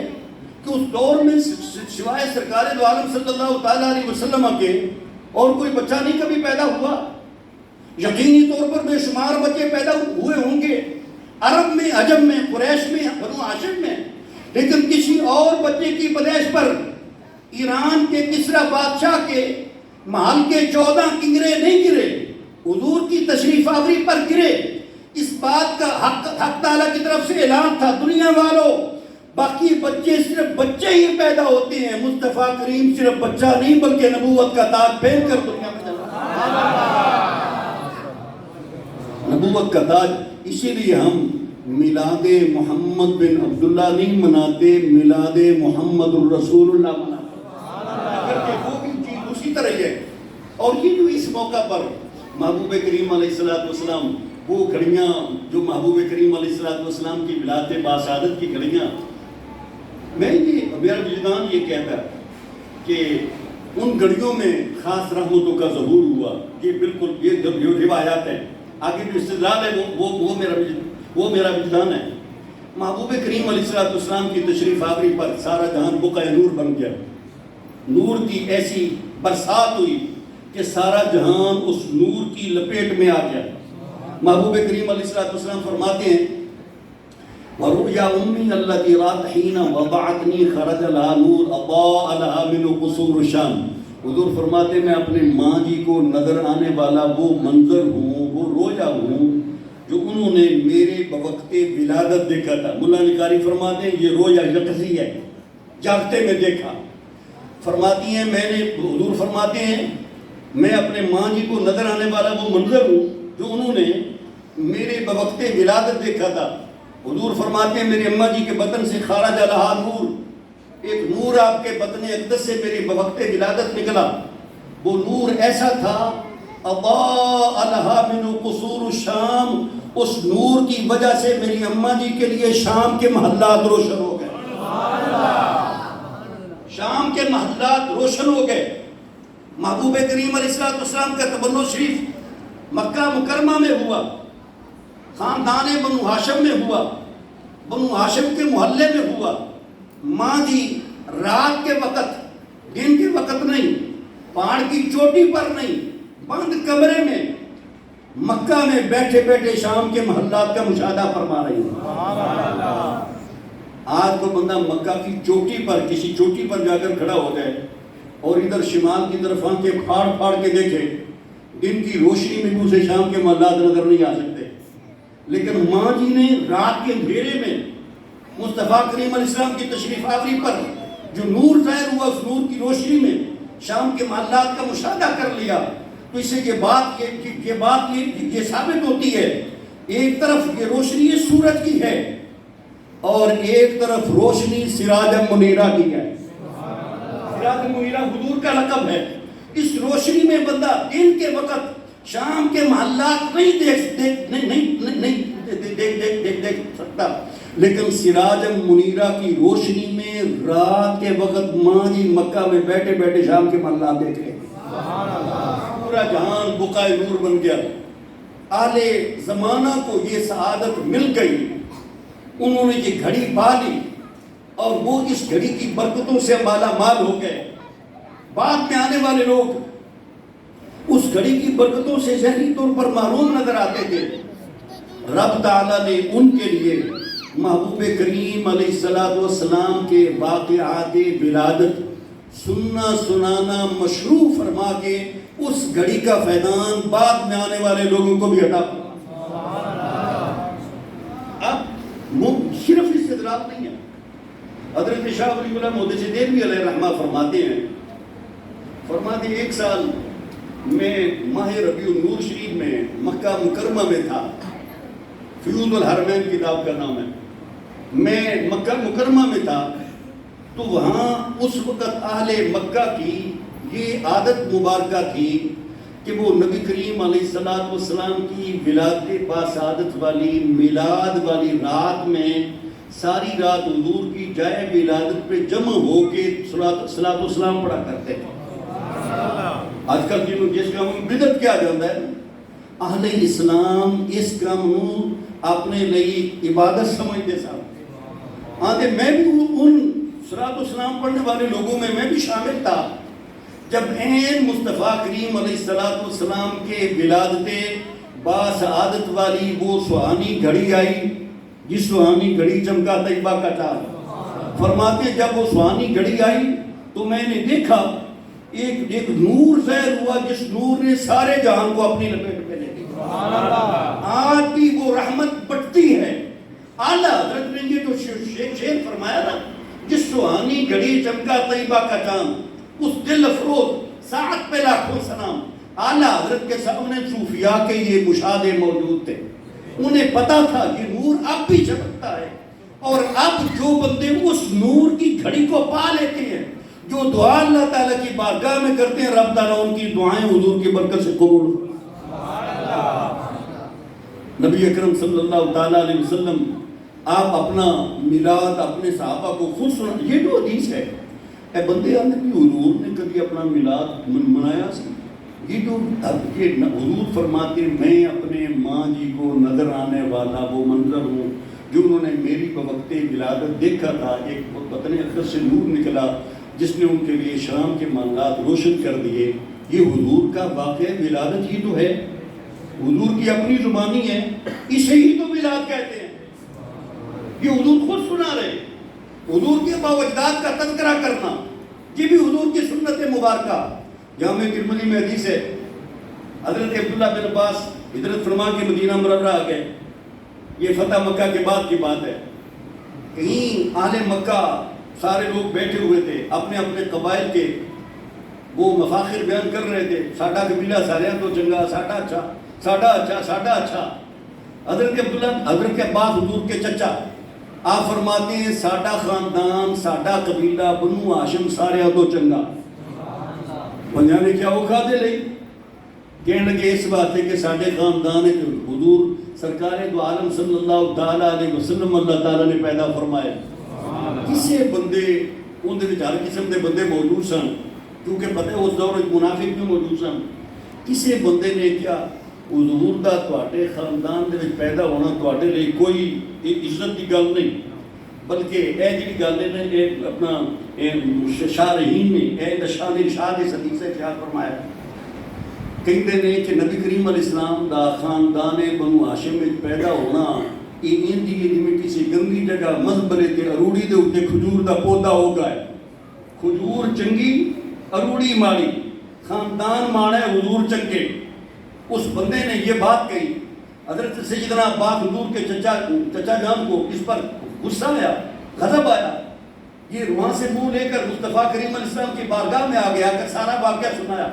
کہ اس دور میں سوائے سرکار دو عالم صلی اللہ تعالیٰ علیہ وسلم کے اور کوئی بچہ نہیں کبھی پیدا ہوا؟ یقینی طور پر بے شمار بچے پیدا ہوئے ہوں گے عرب میں، عجم میں، قریش میں، بنو ہاشم میں، لیکن کسی اور بچے کی پیدائش پر ایران کے کسریٰ بادشاہ کے محل کے 14 کنگرے نہیں گرے، حضور کی تشریف آوری پر گرے۔ اس بات کا حق تعالیٰ کی طرف سے اعلان تھا، دنیا والوں باقی بچے صرف بچے ہی پیدا ہوتے ہیں، مصطفیٰ کریم صرف بچہ نہیں بلکہ نبوت کا تاج پہن کر دنیا میں چلا، نبوت کا تاج۔ اسی لیے ہم میلاد محمد بن عبداللہ نہیں مناتے، میلاد محمد الرسول اللہ مناتے، کیونکہ وہ بھی چیز اسی طرح ہی ہے۔ اور یہ جو اس موقع پر محبوب کریم علیہ السلام وہ گھڑیاں جو محبوب کریم علیہ السلام کی ولادت باسعادت کی گھڑیاں، میرا وجدان یہ کہتا ہے کہ ان گھڑیوں میں خاص رحمتوں کا ظہور ہوا، یہ بالکل یہ جو روایات ہیں، آگے جو استدلال ہے وہ میرا وجدان ہے۔ محبوب کریم علیہ السلام کی تشریف آوری پر سارا جہان بقعہ نور بن گیا، نور کی ایسی برسات ہوئی کہ سارا جہان اس نور کی لپیٹ میں آ گیا۔ محبوب کریم علیہ السلام فرماتے ہیں وَرُؤْيَا أُمِّي الَّتِي رَأَتْ حِينَ وَضَعَتْنِي خَرَجَ لَهَا نُورٌ أَضَاءَ لَهَا مِنْهُ قُصُورُ الشَّامِ۔ حضور فرماتے ہیں میں اپنے ماں جی کو نظر آنے والا وہ منظر ہوں، وہ رویا ہوں جو انہوں نے میرے بوقت ولادت دیکھا تھا۔ ملا نکاری فرماتے ہیں یہ رویا یقظی ہے، جاگتے میں دیکھا۔ فرماتی ہیں حضور فرماتے ہیں میں اپنے ماں جی کو نظر آنے والا وہ منظر ہوں جو انہوں نے میرے بوقت ولادت دیکھا تھا۔ حضور فرماتے ہیں میری اماں جی کے بطن سے خارج لہا نور، ایک نور آپ کے بطن اقدس سے میری بوقت ولادت نکلا، وہ نور ایسا تھا اضاء لہا من قصور الشام، اس نور کی وجہ سے میری اماں جی کے لیے شام کے محلات روشن ہو گئے، شام کے محلات روشن ہو گئے۔ محبوب کریم علیہ السلام کا تبنو شریف مکہ مکرمہ میں ہوا، خاندان بنو ہاشم میں ہوا، بنو ہاشم کے محلے میں ہوا۔ ماں جی رات کے وقت، دن کے وقت نہیں، پہاڑ کی چوٹی پر نہیں، بند کمرے میں مکہ میں بیٹھے بیٹھے شام کے محلات کا مشاہدہ فرما رہی ہیں۔ آج کو بندہ مکہ کی چوٹی پر، کسی چوٹی پر جا کر کھڑا ہو جائے اور ادھر شمال کی طرف آنکھیں پھاڑ پھاڑ کے دیکھے، دن کی روشنی میں اسے شام کے محلات نظر نہیں آ سکتے، لیکن ماں جی نے رات کے اندھیرے میں مصطفیٰ کریم علیہ السلام کی تشریف آوری پر جو نور ظاہر ہوا، اس نور کی روشنی میں شام کے محلات کا مشاہدہ کر لیا۔ تو اس سے یہ بات یہ ثابت ہوتی ہے، ایک طرف یہ روشنی سورج کی ہے اور ایک طرف روشنی سراج منیرہ کی ہے۔ سراج منیرہ حضور کا لقب ہے۔ اس روشنی میں بندہ دن کے وقت شام کے محلات نہیں دیکھ سکتا، لیکن سراج منیرہ کی روشنی میں رات کے وقت ماں جی مکہ میں بیٹھے بیٹھے شام کے محلات دیکھ لیں، پورا جہان بقعہ نور بن گیا۔ اہل زمانہ کو یہ سعادت مل گئی، انہوں نے یہ گھڑی پا لی اور وہ اس گھڑی کی برکتوں سے مالا مال ہو گئے۔ بعد میں آنے والے لوگ اس گھڑی کی برکتوں سے ظاہری طور پر محروم نظر آتے تھے۔ رب تعالیٰ نے ان کے لیے محبوب کریم علیہ السلام کے واقعات ولادت سننا سنانا مشروع فرما کے اس گھڑی کا فیضان بعد میں آنے والے لوگوں کو بھی عطا فرمایا۔ اب صرف استدلال نہیں ہے، حضرت شاہ ولی اللہ محدث دہلوی علیہ رحمہ فرماتے ہیں ایک سال میں ماہ ربیع النور شریف میں مکہ مکرمہ میں تھا، فیوض الحرمین کتاب کا نام ہے۔ میں مکہ مکرمہ میں تھا تو وہاں اس وقت اہل مکہ کی یہ عادت مبارکہ تھی کہ وہ نبی کریم علیہ السلام کی ولادت باسعادت والی میلاد والی رات میں ساری رات حضور کی جائے ولادت پہ جمع ہو کے صلاۃ و سلام پڑھا کرتے تھے۔ آج کل جس کا بدعت کیا جاتا ہے، اہل اسلام اس کام اپنے لیے عبادت سمجھتے ساتھ آتے۔ میں بھی ان صلاۃ و سلام پڑھنے والے لوگوں میں بھی شامل تھا۔ جب عین مصطفیٰ کریم علیہ السلام کے ولادت باسعادت والی وہ سہانی گھڑی آئی، جس سہانی گھڑی چمکا طیبہ کا چاند، فرماتے جب وہ سہانی گھڑی آئی تو میں نے دیکھا ایک نور ظاہر ہوا جس نور نے سارے جہان کو اپنی لپیٹ میں لے لیا۔ آج بھی وہ رحمت بٹتی ہے۔ اعلیٰ حضرت نے یہ جو شعر فرمایا نا چمکا طیبہ کا چاند، اس دل افروز ساعت پہ لاکھوں سلام۔ اعلیٰ حضرت کے سامنے صوفیاء کے یہ مشاہدے موجود تھے، انہیں پتا تھا کہ نور اب بھی چمکتا ہے، اور اب جو بندے اس نور کی گھڑی کو پا لیتے ہیں، جو دعا اللہ تعالیٰ کی بارگاہ میں کرتے ہیں، رب تعالیٰ ان کی دعائیں حضور کی برکت سے قبول۔ نبی اکرم صلی اللہ تعالیٰ علیہ وسلم آپ اپنا میلاد اپنے صحابہ کو خود سنا، یہ جو حدیث ہے، اے بندے آنے بھی حضور نے کبھی اپنا میلاد منایا سی؟ یہ جو حضور فرماتے ہیں میں اپنے ماں جی کو نظر آنے والا وہ منظر ہوں جو انہوں نے میری بوقت ولادت دیکھا تھا، ایک بطن اخر سے نور نکلا جس نے ان کے لیے شام کے معاملات روشن کر دیے۔ یہ حضور کا واقعہ ولادت ہی تو ہے، حضور کی اپنی زبانی ہے، اسے ہی تو میلاد کہتے ہیں۔ یہ حضور خود سنا رہے، حضور کے باوجداد کا تذکرہ کرنا، یہ بھی حضور کی سنت مبارکہ۔ جامع ترمذی میں حدیث ہے، حضرت عبداللہ بن عباس ہجرت فرما کے مدینہ منورہ آ گئے، یہ فتح مکہ کے بعد کی بات ہے۔ کہیں اہل مکہ سارے لوگ بیٹھے ہوئے تھے، اپنے اپنے قبائل کے وہ مفاخر بیان کر رہے تھے، ساڈا قبیلہ سارے تو چنگا، ساڈا اچھا، ساڈا اچھا، ساڈا اچھا۔ حضرت عباس حضور کے چچا آپ فرماتے ہیں ساڈا خاندان، ساڈا قبیلہ بنو ہاشم سارے تو چنگا۔ بندیاں نے کیا وہ کھا دے لئی، کہنے لگے اس بات ہے کہ ساڈے خاندان ہے جو حضور سرکار دو عالم صلی اللہ تعالیٰ علیہ وسلم اللہ تعالیٰ نے پیدا فرمائے۔ کسے بندے ان دے ہر قسم دے بندے موجود سن، کیونکہ پتہ ہے اس دور منافق بھی موجود سن۔ کسے بندے نے کیا حضور دا تواڈے خاندان دے وچ پیدا ہونا تواڈے لئی کوئی عزت دی گل نہیں، بلکہ اے جڑی گل ہے نا یہ اپنا شارحین نے اے شان ارشاد اس حدیث سے خیال فرمایا، کہتے ہیں کہ نبی کریم علیہ السلام دا خاندان بنو ہاشم میں پیدا ہونا یہ ان دی کسی گندی جگہ مزبلے تے اروڑی دے اوتے کھجور دا پودا ہو گیا ہے، کھجور چنگی اروڑی ماڑی، خاندان ماڑا ہے حضور چنگے۔ اس بندے نے یہ بات کہی، حضرت سیدنا عباس حضور کے چچا جان کو اس پر غصہ آیا، غضب آیا، یہ وہاں سے منہ لے کر مصطفیٰ کریم علیہ السلام کی بارگاہ میں آ گیا کہ سارا واقعہ سنایا۔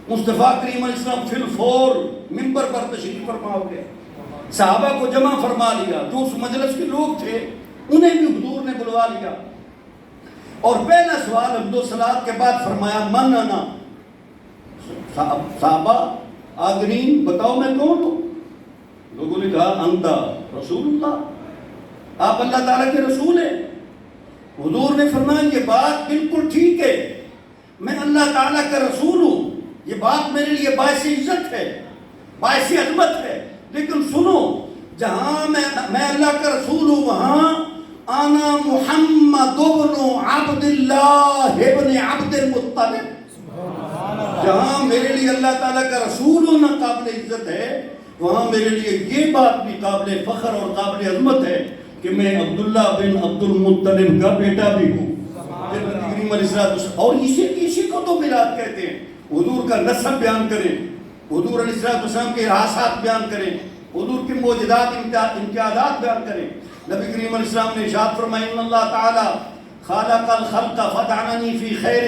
مصطفیٰ کریم علیہ السلام فی الفور منبر پر تشریف فرما ہو گئے، صحابہ کو جمع فرما لیا، جو اس مجلس کے لوگ تھے انہیں بھی حضور نے بلوا لیا، اور پہلا سوال عبدالصلاۃ کے بعد فرمایا من انا، صحابہ آدرین بتاؤ میں کون ہوں؟ لوگوں نے کہا انتا رسول اللہ، آپ اللہ تعالیٰ کے رسول ہیں۔ حضور نے فرمایا یہ بات بالکل ٹھیک ہے، میں اللہ تعالیٰ کا رسول ہوں، یہ بات میرے لیے باعث عزت ہے، باعث عظمت ہے، لیکن سنو جہاں میں اللہ کا رسول ہوں وہاں انا محمد ابن عبد اللہ ابن عبد المطلب، جہاں میرے لیے اللہ تعالیٰ کا رسول ہونا قابل عزت ہے وہاں میرے لیے یہ بات بھی قابل فخر اور قابل عظمت ہے کہ میں عبداللہ بن عبد المطلب کا بیٹا بھی ہوں۔ اور اسی کو تو میلاد کہتے ہیں، حضور کا نسب بیان کریں، حضور علیہ السلام کے احساسات بیان کریں، حضور کے معجزات امتیازات بیان کریں۔ نبی کریم علیہ السلام نے ارشاد فرمایا ان اللہ تعالی خالق الخلق فجعلنی فی خیر،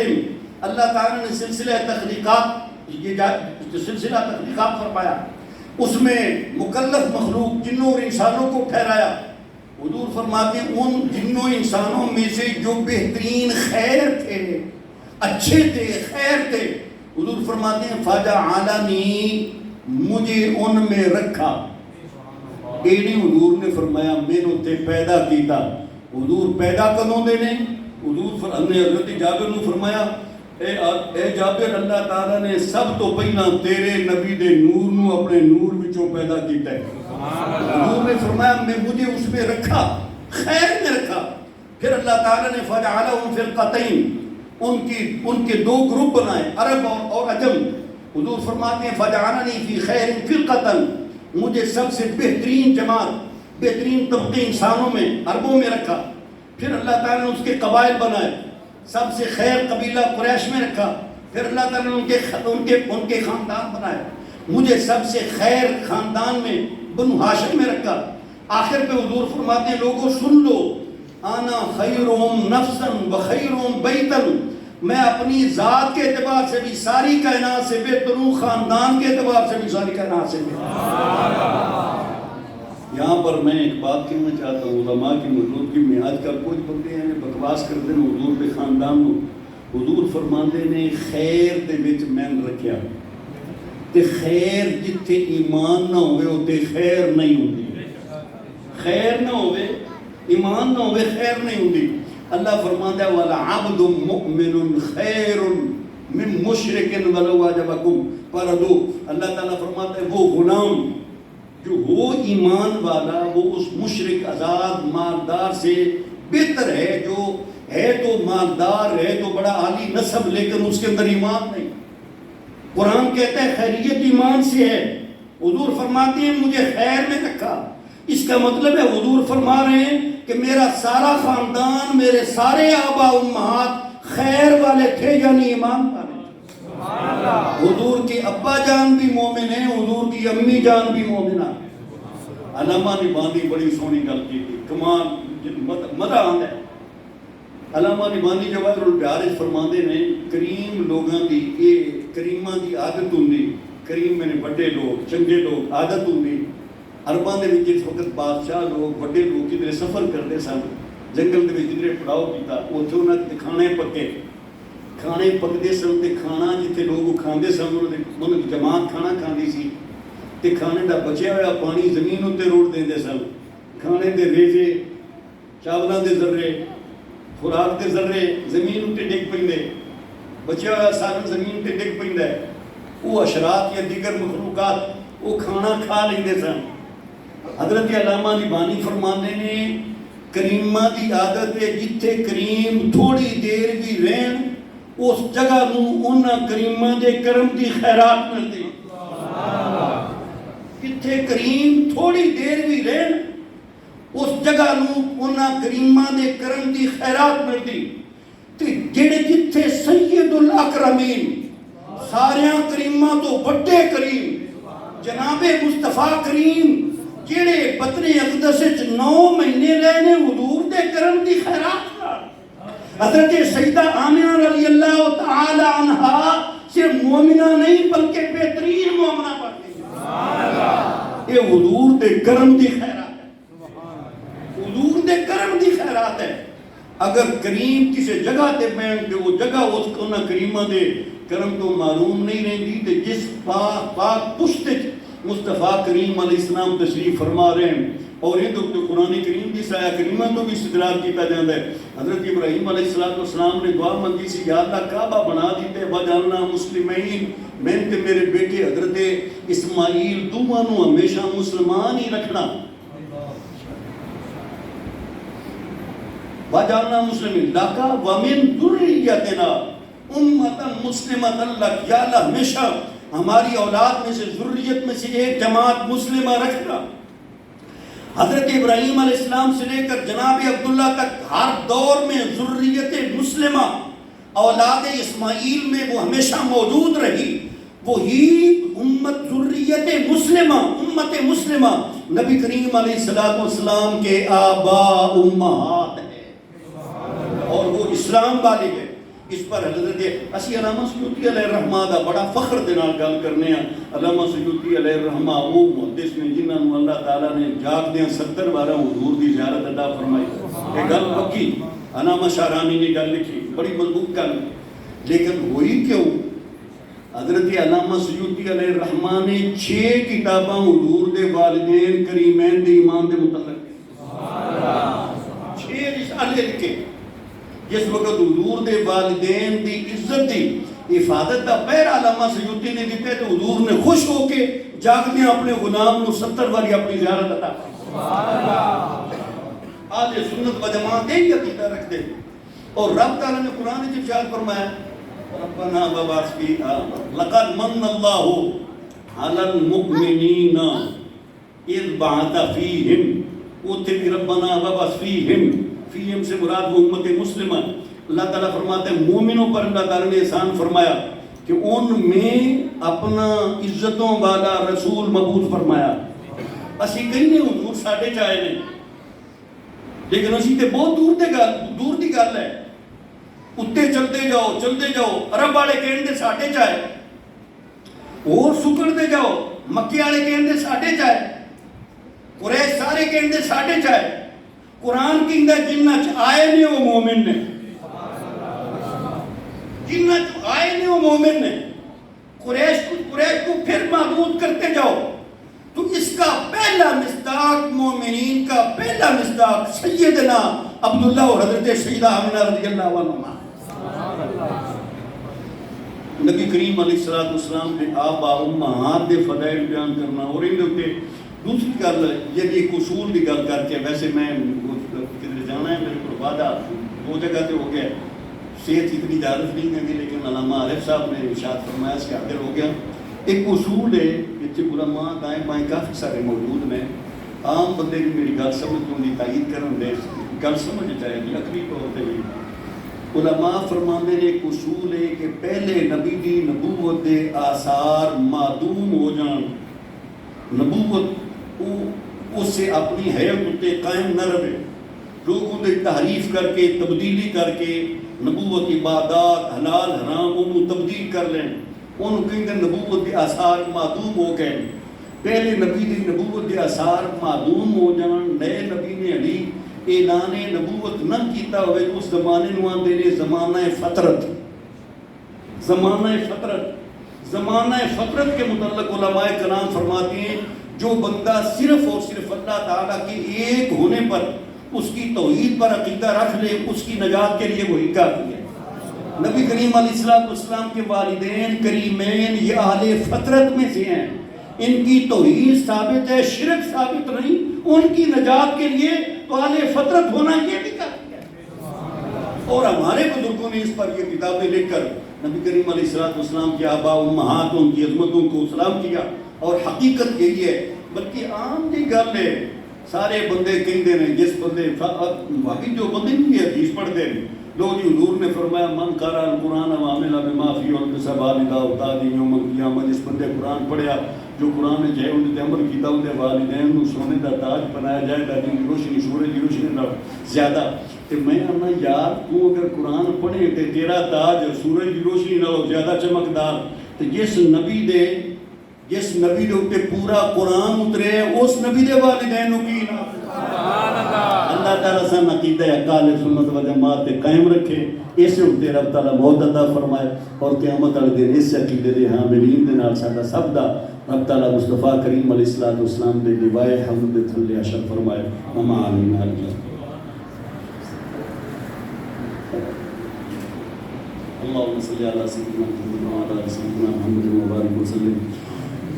اللہ تعالیٰ نے سلسلہ تخلیقات فرمایا، اس میں مکلف مخلوق جنوں اور انسانوں کو ٹھہرایا۔ حضور فرماتے ہیں ان جنوں انسانوں میں سے جو بہترین خیر تھے، اچھے تھے، خیر تھے، حضور فرماتے ہیں فجعلنی، مجھے ان میں رکھا۔ ایڈی حضور نے فرمایا میں نے تے پیدا کیتا۔ حضور پیدا کدوں دے نے؟ حضور نے حضرت جابر نے فرمایا اے جابر اللہ تعالیٰ نے سب تو پہلا تیرے نبی دے نور نو اپنے نور وچوں پیدا کیتا ہے۔ حضور نے فرمایا میں مجھے اس میں رکھا، خیر میں رکھا۔ پھر اللہ تعالیٰ نے فجعلہم فرقتین، ان کے دو گروپ بنائے، عرب اور عجم۔ حضور فرماتے ہیں فجعلنی فی خیر فرقتن، مجھے سب سے بہترین جماعت، بہترین طبقے انسانوں میں، عربوں میں رکھا۔ پھر اللہ تعالیٰ نے اس کے قبائل بنائے، سب سے خیر قبیلہ قریش میں رکھا۔ پھر اللہ تعالیٰ نے ان کے خاندان بنائے، مجھے سب سے خیر خاندان میں بنو ہاشم میں رکھا۔ آخر پہ حضور فرماتے ہیں لوگوں سن لو، آنا خیرہم نفسن و خیرہم بیتن، میں اپنی ذات کے اعتبار سے بھی ساری کائنات سے بہتر ہوں، خاندان کے اعتبار سے بھی ساری کائنات سے بہتر۔ یہاں پر میں ایک بات کہنا چاہتا ہوں، علماء کی موجودگی میں آج کل کچھ بندے ہیں بکواس کرتے ہیں حضور کے خاندان کو۔ حضور فرماندے نے خیر دے وچ مین رکھیا تے خیر جتھے ایمان نہ ہوئے اتنے خیر نہیں ہوندی، خیر نہ ہوئے ایمان نہ ہوئے خیر نہیں ہوندی۔ اللہ فرماتا ہے وَلَعَبْدٌ مُؤْمِنٌ خَيْرٌ مِّن مُشْرِكٍ وَلَوْ أَعْجَبَكُمْ فَرَدُوهُ۔ اللہ تعالیٰ فرماتا ہے وہ غلام جو ہو ایمان والا وہ اس مشرک آزاد مالدار سے بہتر ہے، جو ہے تو مالدار ہے تو بڑا عالی نسب لیکن اس کے اندر ایمان نہیں۔ قرآن کہتا ہے خیریت ایمان سے ہے، حضور فرماتے ہیں مجھے خیر میں رکھا۔ اس کا مطلب ہے حضور فرما رہے ہیں کہ میرا سارا خاندان، میرے سارے آبا امہات خیر والے تھے یعنی ایمان والے۔ حضور کے ابا جان بھی مومن ہیں، حضور کی امی جان بھی مومنہ۔ علامہ نبھانی بڑی سونی گل کی تھی، کمال مزہ آتا ہے۔ علامہ نبھانی جواہر البیار فرماندے نے کریم لوگاں دی یہ کریماں دی عادت ہوندی، کریم میں نے بڑے لوگ چنگے لوگ عادت ہوندی۔ عرباں دے وچ جس وقت بادشاہ لوگ بڑے لوگ کدھر سفر کرتے سن، جنگل دے وچ جدھر پڑاؤ کیتا اوتھے انہاں دے کھانے پکے، کھانے پکدے سن تے کھانا جتھے لوگ کھاندے سن انہاں دی جماعت کھانا کھاندی سی تے کھانے دا بچیا ہوا پانی زمین اُتے روڑ دیندے سن، کھانے دے ریزے چاولاں دے ذرے خوراک دے ذرے زمین اُتے ڈگ پیندے، بچیا ہوا سارا زمین تے ڈگ پیندا ہے۔ وہ اشرات یا دیگر مخلوقات وہ کھانا کھا لیندے سن۔ حضرت علامہ نبھانی فرمانے نے کریمہ دی عادت ہے جتھے کریم تھوڑی دیر بھی رہن اس جگہ نو انہاں کریمہ دے کرم دی خیرات ملتی۔ جتھے کریم تھوڑی دیر بھی رہن اس جگہ نو انہاں کریمہ دے کرم دی خیرات ملتی۔ تے جڑے جتھے سید الاکرمین ساریاں کریمہ تو بڑے کریم جناب مصطفیٰ کریم جڑے بطن اقدس 9 مہینے رہنے حضور دے کرم دی خیرات نال۔ حضرت سیدہ آمنہ رضی اللہ تعالی عنہا صرف مومنہ نہیں بلکہ بہترین مومنہ پڑھتی ہیں۔ یہ حضور دے کرم دی خیرات ہے، حضور دے کرم دی خیرات ہے۔ اگر کریم کسی جگہ تے بیٹھ کے وہ جگہ اس کو نہ کریمہ دے کرم تو معلوم نہیں رہتی تے جس پاک پشت مصطفیٰ کریم علیہ السلام تشریف فرما رہے ہیں اور یہ تو قرآن کریم کی سایہ کریمہ تو بھی استدلال کیتا جاتا ہے۔ حضرت ابراہیم علیہ السلام نے دعا منگی سی یا اللہ کعبہ بنا دیتے وجعلنا مسلمین، میں تے میرے بیٹے حضرت اسماعیل دونوں ہمیشہ مسلمان ہی رکھنا۔ وجعلنا مسلمین لکا ومن ذریتنا امتا مسلمتا لک، یا اللہ ہمیشہ ہماری اولاد میں سے ذریت میں سے ایک جماعت مسلمہ رکھنا۔ حضرت ابراہیم علیہ السلام سے لے کر جناب عبداللہ تک ہر دور میں ذریت مسلمہ اولاد اسماعیل میں وہ ہمیشہ موجود رہی۔ وہی امت ذریت مسلمہ امت مسلمہ نبی کریم علیہ السلام کے آبا امہات ہیں اور وہ اسلام والے ہیں۔ اس پر حضرت اسی علامہ سیوطی علیہ الرحمہ دا بڑا فخر دے نال گل کرنے ہیں۔ علامہ سیوطی علیہ الرحمہ وہ محدث نے جنہاں نو اللہ تعالیٰ نے جاگ دیاں 70 بارہ حضور دی زیارت عطا فرمائی۔ یہ گل پکی علامہ شاہرانی نے گل لکھی، بڑی مضبوط گل، لیکن ہوئی کیوں؟ حضرت علامہ سیوطی علیہ الرحمہ نے 6 کتاباں حضور دے والدین کریمین دے ایمان دے متعلق 6 رسالے لکھے۔ جس وقت حضور دے والدین دی عزت دی حفاظت دا پہرا علامہ سیوطی نے دیتے تو حضور نے خوش ہو کے جاگدے اپنے غلام نو 70 باری اپنی زیارت عطا آج سنت و جماعت ہی عقیدہ رکھ دے۔ اور رب تعالیٰ نے قرآن میں ارشاد فرمایا ربنا وبعث فیہم لقد من اللہ علی المؤمنین اذ بعث فیہم، اوتھے بھی ربنا وبعث فیہم، فیہم سے مراد وہ امت مسلمہ۔ اللہ تعالیٰ فرماتے ہیں مومنوں پر اللہ تعالیٰ نے احسان فرمایا کہ ان میں اپنا عزتوں والا رسول مبعوث فرمایا۔ اسی کہیں نہیں حضور ساڑھے چاہے نہیں، لیکن اسی تے بہت دور دی گل ہے. اتنے چلتے جاؤ عرب والے کہندے ساڈے چ ہے، اور سکڑتے جاؤ مکے والے کہندے ساڈے چ ہے، قریش سارے کہندے ساڈے چ ہے. قرآن کہندا جنہ چ آئے نے وہ مومن نے، جنہ چ آئے نے وہ مومن نے. قریش کو پھر معبود کرتے جاؤ. تو اس کا پہلا مصداق، مومنین کا پہلا مصداق سیدنا عبداللہ اور حضرت سیدہ آمنہ رضی اللہ عنہما. نبی کریم علیہ السلام نے آبا امہات دے فضائل بیان کرنا، اور ان دے دوسری گل یہ ایک اصول دی گل کر کے، ویسے میں کدھر جانا ہے، میرے کو وعدہ 2 جگہ تے ہو گیا، صحت اتنی اجازت نہیں ہے، لیکن علامہ عارف صاحب نے ارشاد فرمایا اس کے حاضر ہو گیا. ایک اصول ہے، اتنے علماء دائیں بائیں کافی سارے موجود ہیں، عام بندے بھی میری گل سمجھ تو نہیں، تائید کرن دے گل سمجھ جائے گی. اخری طور پہ علماء فرماندے نے ایک اصول ہے کہ پہلے نبی دی نبوت دے آثار معدوم ہو جان، نبوت اس سے اپنی حیات تے قائم نہ رہے، لوگوں دے تحریف کر کے تبدیلی کر کے نبوت عبادات حلال حرام انہوں تبدیل کر لیں، انہوں کہیں نبوت دے آثار معدوم ہو گئے. پہلے نبی دی نبوت دے آثار معدوم ہو جان، نئے نبی نے علی اعلان نبوت نہ کیتا ہوئے، اس زمانے نوان دینے زمانہ فترت. زمانہ فترت کے متعلق علماء کرام فرماتے ہیں جو بندہ صرف اور صرف اللہ تعالیٰ کے ایک ہونے پر، اس کی توحید پر عقیدہ رکھ لے، اس کی نجات کے لیے وہی کافی ہے. نبی کریم علیہ السلام کے والدین کریمین یہ اہل فطرت میں سے ہیں، ان کی توحید ثابت ہے، شرک ثابت نہیں، ان کی نجات کے لیے تو اہل فطرت ہونا یہ بھی کافی ہے. اور ہمارے بزرگوں نے اس پر یہ کتابیں لکھ کر نبی کریم علیہ السلام کے آبا امہات ان کی عظمتوں کو سلام کیا. اور حقیقت یہی ہے، بلکہ عام دی گل ہے، سارے بندے کہندے نے، جس بندے واقعی جو بندے بھی حدیث پڑھتے ہیں، لو جی حضور نے فرمایا من قرأ القرآن وعمل بما فیہ ولبس والدہ اولادہ یوم القیامہ، جس بندے قرآن پڑھیا، جو قرآن نے جائے انہیں عمل کیتا، انہیں والدین کو سونے دا تاج بنایا جائے گا، جن کی روشنی سورج کی روشنی نہ زیادہ. تو میں کہنا یار تو اگر قرآن پڑھے تو تیرا تاج سورج کی روشنی نہ ہو زیادہ چمکدار، تو جس نبی دے اوپر پورا قرآن اترے اس نبی دے والدین کی نہ اللہ تعالیٰ سے عقیدہ اہل سنت و جماعت قائم رکھے، اسے اتنے رب تعالیٰ موت عطا فرمائے، اور قیامت والے دن اس عقیدے دے حاملین دے نال ساڈا سب دا رب تعالیٰ مصطفیٰ کریم علیہ السلام دے لوائے حمد دے تھلے اشر فرمائے. آمین. اللهم صل على سيدنا محمد وعلى آل سيدنا محمد وبارك وسلم.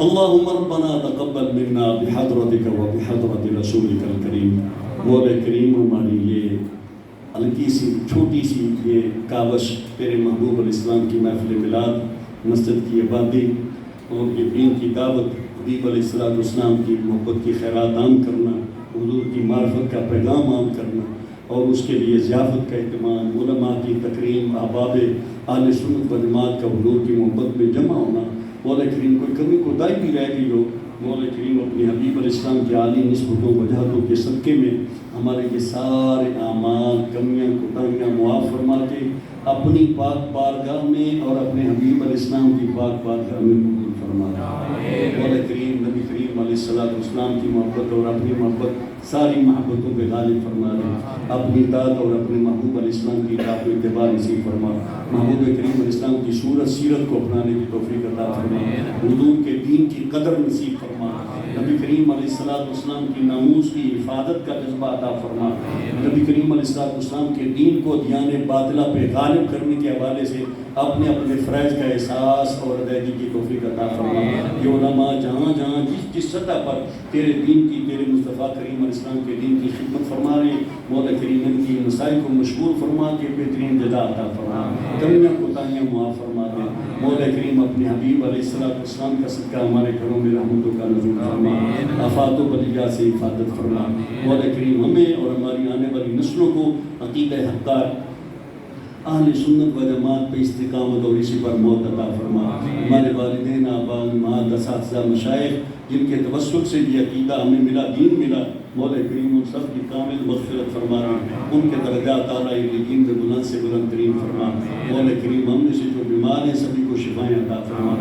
اللهم ربنا تقبل منا بحضرتك وبحضرت رسولك الكريم. مولا کریم ہماری یہ ہلکی سی چھوٹی سی یہ کاوش تیرے محبوب علیہ السلام کی محفل میلاد، مسجد کی آبادی اور یہ دین کی دعوت، حبیب علیہ السلام کی محبت کی خیرات عام کرنا، حضور کی معرفت کا پیغام عام کرنا، اور اس کے لیے ضیافت کا اہتمام، علماء کی تکریم، احباب اہل سنت و جماعت کا حضور کی محبت میں جمع ہونا. مولا کریم کوئی کمی کوتاہی بھی رہ گئی ہو، مولا کریم اپنی حبیب علیہ السلام کی عالی نسبتوں وجہتوں کے صدقے میں ہمارے یہ سارے اعمال کمیاں کوتاہیاں معاف فرما کے اپنی پاک بارگاہ میں اور اپنے حبیب علیہ السلام کی پاک بارگاہ میں قبول فرما. مولا کریم نبی کریم علیہ السلام کی محبت اور اپنی محبت ساری محبتوں پہ غالب فرما دے، اپنی اطاعت اور اپنے محبوب علیہ السلام کی اطاعت و اتباع نصیب فرما. محبوب کریم علیہ السلام کی صورت سیرت کو اپنانے کی توفیق عطا فرما. حضور کے دین کی قدر نصیب فرما. نبی کریم علیہ السلام کی ناموس کی حفاظت کا جذبہ عطا فرما. نبی کریم علیہ السلام کے دین کو دیان باطلہ پہ غالب کرنے کے حوالے سے اپنے فرائض کا احساس اور ادائیگی کی توفیق عطا فرما. یہ علماء جہاں جہاں جس سطح پر تیرے دین کی، تیرے مصطفیٰ کریم علیہ السلام کے دین کی خدمت فرما رہے، مولا کریم ان کی مسائل کو مشغول فرما کے بہترین جزا عطا فرما. کمیاں کوتاہیاں معاف فرما دے. مولا کریم اپنے حبیب علیہ السلام کا صدقہ ہمارے گھروں میں رحمتوں کا نزول فرما، آفات و بلیات سے حفاظت فرما. مولا کریم ہمیں اور ہماری آنے والی نسلوں کو عقیدہ حقہ اہل سنت و جماعت پہ استقامت اور اسی پر موت عطا فرما. ہمارے والدین، آباء، امہات، اساتذہ، مشائخ جن کے توسل سے یہ عقیدہ ہمیں ملا، دین ملا، مولا کریم ان سب کی کامل مغفرت فرما. ان کے درجات اعلیٰ علیین میں بلند سے بلند ترین فرما. مولا کریم ہم میں سے جو بیمار ہیں سبھی کو شفائیں عطا فرما.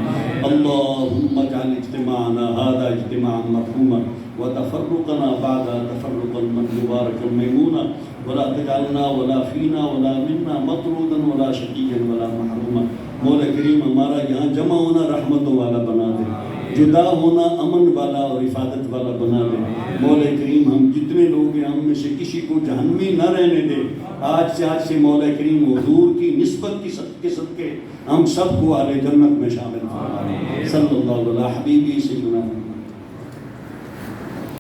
اللہم اجعل اجتماعنا هذا اجتماعا مرحوما وتفرقنا بعد تفرقا مباركا ميمونا ولا تجعلنا ولا فينا ولا منا مطرودا ولا شقيا ولا محروما. مولا کریم ہمارا یہاں جمع ہونا رحمتوں والا بنا دے، جدا ہونا امن والا اور حفاظت والا بنا دے. مولا کریم ہم جتنے لوگ ہیں ہم میں سے کسی کو جہنمی نہ رہنے دے. آج سے مولا کریم حضور کی نسبت کے صدقے ہم سب کو اہل جنت میں شامل فرما. صلی اللہ علیہ حبیبی سیدنا